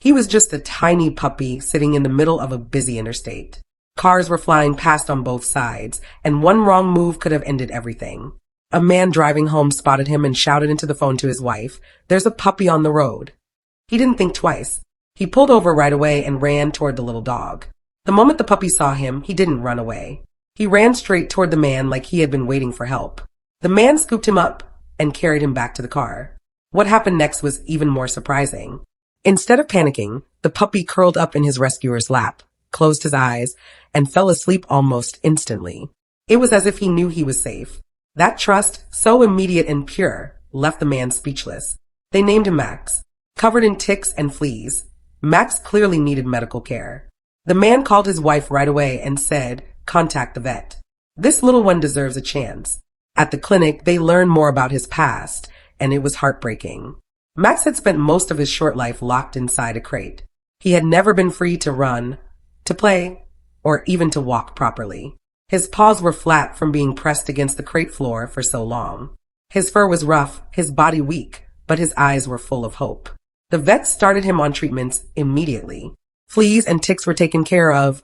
He was just a tiny puppy sitting in the middle of a busy interstate. Cars were flying past on both sides, and one wrong move could have ended everything. A man driving home spotted him and shouted into the phone to his wife, "There's a puppy on the road." He didn't think twice. He pulled over right away and ran toward the little dog. The moment the puppy saw him, he didn't run away. He ran straight toward the man like he had been waiting for help. The man scooped him up and carried him back to the car. What happened next was even more surprising. Instead of panicking, the puppy curled up in his rescuer's lap, closed his eyes, and fell asleep almost instantly. It was as if he knew he was safe. That trust, so immediate and pure, left the man speechless. They named him Max. Covered in ticks and fleas, Max clearly needed medical care. The man called his wife right away and said, "Contact the vet. This little one deserves a chance." At the clinic, they learned more about his past, and it was heartbreaking. Max had spent most of his short life locked inside a crate. He had never been free to run, to play, or even to walk properly. His paws were flat from being pressed against the crate floor for so long. His fur was rough, his body weak, but his eyes were full of hope. The vet started him on treatments immediately. Fleas and ticks were taken care of,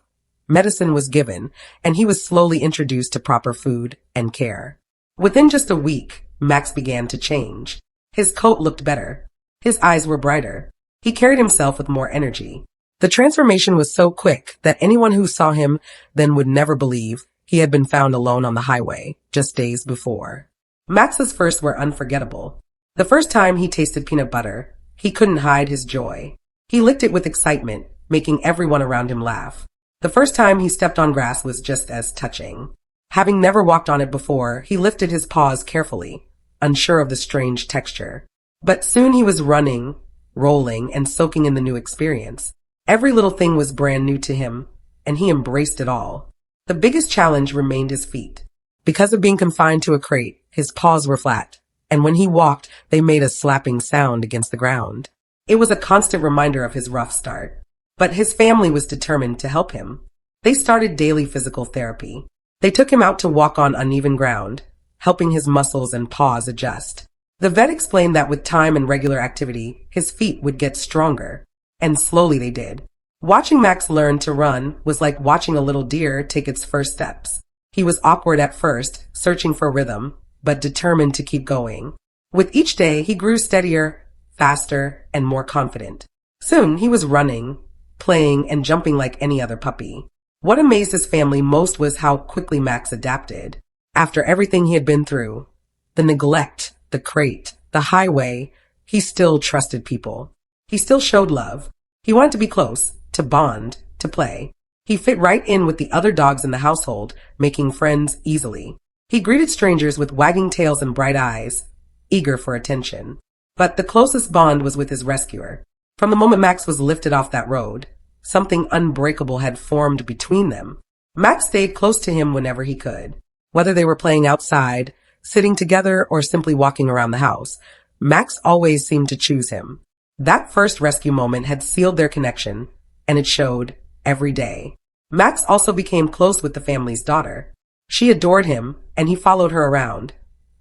medicine was given, and he was slowly introduced to proper food and care. Within just a week, Max began to change. His coat looked better. His eyes were brighter. He carried himself with more energy. The transformation was so quick that anyone who saw him then would never believe he had been found alone on the highway just days before. Max's firsts were unforgettable. The first time he tasted peanut butter, he couldn't hide his joy. He licked it with excitement, making everyone around him laugh. The first time he stepped on grass was just as touching. Having never walked on it before, he lifted his paws carefully, unsure of the strange texture. But soon he was running, rolling, and soaking in the new experience. Every little thing was brand new to him, and he embraced it all. The biggest challenge remained his feet. Because of being confined to a crate, his paws were flat, and when he walked, they made a slapping sound against the ground. It was a constant reminder of his rough start. But his family was determined to help him. They started daily physical therapy. They took him out to walk on uneven ground, helping his muscles and paws adjust. The vet explained that with time and regular activity, his feet would get stronger. And slowly they did. Watching Max learn to run was like watching a little deer take its first steps. He was awkward at first, searching for rhythm, but determined to keep going. With each day, he grew steadier, faster, and more confident. Soon, he was running, playing, and jumping like any other puppy. What amazed his family most was how quickly Max adapted. After everything he had been through, the neglect, the crate, the highway, he still trusted people. He still showed love. He wanted to be close, to bond, to play. He fit right in with the other dogs in the household, making friends easily. He greeted strangers with wagging tails and bright eyes, eager for attention. But the closest bond was with his rescuer. From the moment Max was lifted off that road, something unbreakable had formed between them. Max stayed close to him whenever he could. Whether they were playing outside, sitting together, or simply walking around the house, Max always seemed to choose him. That first rescue moment had sealed their connection, and it showed every day. Max also became close with the family's daughter. She adored him, and he followed her around,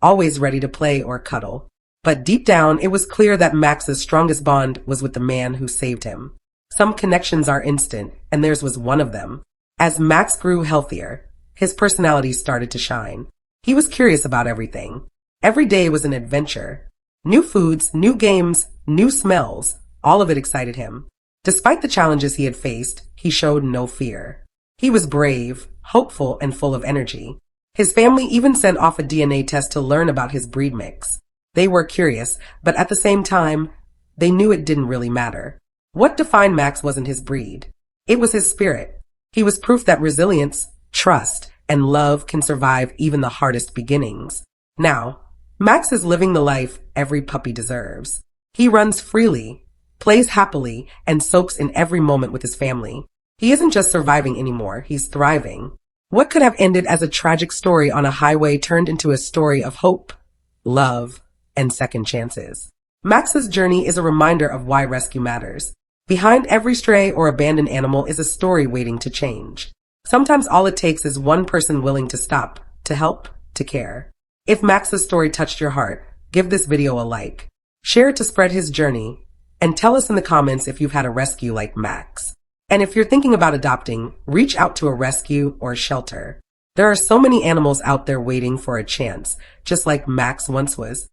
always ready to play or cuddle. But deep down, it was clear that Max's strongest bond was with the man who saved him. Some connections are instant, and theirs was one of them. As Max grew healthier, his personality started to shine. He was curious about everything. Every day was an adventure. New foods, new games, new smells, all of it excited him. Despite the challenges he had faced, he showed no fear. He was brave, hopeful, and full of energy. His family even sent off a DNA test to learn about his breed mix. They were curious, but at the same time, they knew it didn't really matter. What defined Max wasn't his breed. It was his spirit. He was proof that resilience, trust, and love can survive even the hardest beginnings. Now, Max is living the life every puppy deserves. He runs freely, plays happily, and soaks in every moment with his family. He isn't just surviving anymore, he's thriving. What could have ended as a tragic story on a highway turned into a story of hope, love, and second chances. Max's journey is a reminder of why rescue matters. Behind every stray or abandoned animal is a story waiting to change. Sometimes all it takes is one person willing to stop, to help, to care. If Max's story touched your heart, give this video a like. Share it to spread his journey, And tell us in the comments if you've had a rescue like Max. And if you're thinking about adopting, reach out to a rescue or shelter. There are so many animals out there waiting for a chance, just like Max once was.